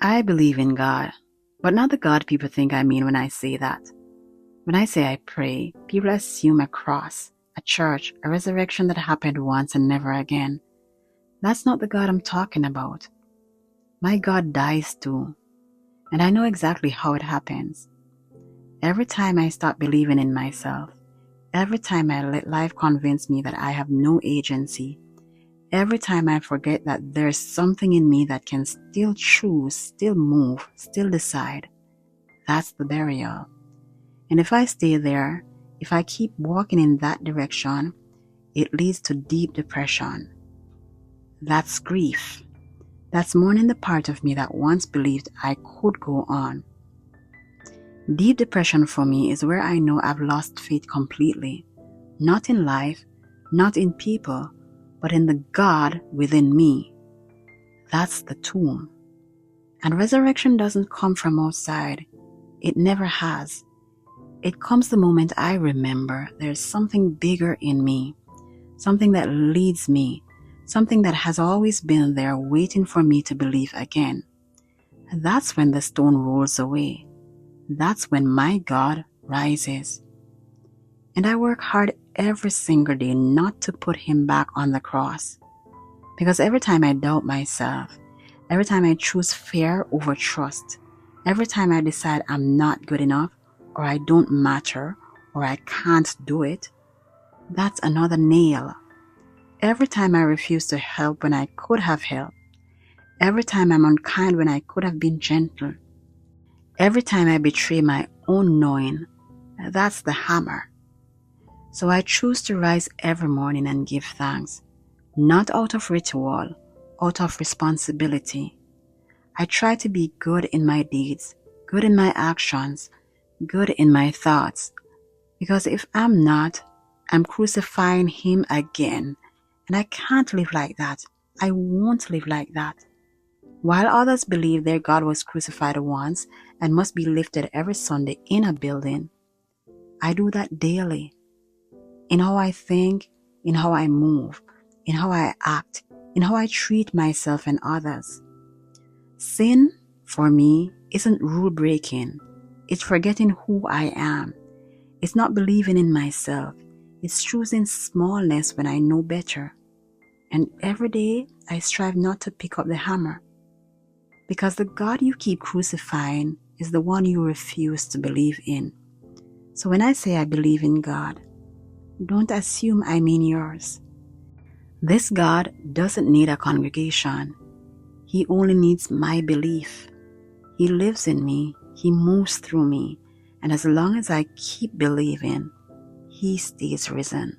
I believe in God, but not the God people think I mean when I say that. When I say I pray, people assume a cross, a church, a resurrection that happened once and never again. That's not the God I'm talking about. My God dies too, and I know exactly how it happens. Every time I stop believing in myself, every time I let life convince me that I have no agency, every time I forget that there's something in me that can still choose, still move, still decide, that's the burial. And if I stay there, if I keep walking in that direction, it leads to deep depression. That's grief. That's mourning the part of me that once believed I could go on. Deep depression for me is where I know I've lost faith completely. Not in life, not in people, but in the God within me. That's the tomb. And resurrection doesn't come from outside. It never has. It comes the moment I remember there's something bigger in me, something that leads me, something that has always been there waiting for me to believe again. That's when the stone rolls away. That's when my God rises. And I work hard every single day not to put him back on the cross. Because every time I doubt myself, every time I choose fear over trust, every time I decide I'm not good enough, or I don't matter, or I can't do it, that's another nail. Every time I refuse to help when I could have helped, every time I'm unkind when I could have been gentle, every time I betray my own knowing, that's the hammer. So I choose to rise every morning and give thanks, not out of ritual, out of responsibility. I try to be good in my deeds, good in my actions, good in my thoughts, because if I'm not, I'm crucifying him again, and I can't live like that. I won't live like that. While others believe their God was crucified once and must be lifted every Sunday in a building, I do that daily. In how I think, in how I move, in how I act, in how I treat myself and others. Sin, for me, isn't rule breaking. It's forgetting who I am. It's not believing in myself. It's choosing smallness when I know better. And every day, I strive not to pick up the hammer. Because the God you keep crucifying is the one you refuse to believe in. So when I say I believe in God, don't assume I mean yours. This God doesn't need a congregation. He only needs my belief. He lives in me. He moves through me. And as long as I keep believing, he stays risen.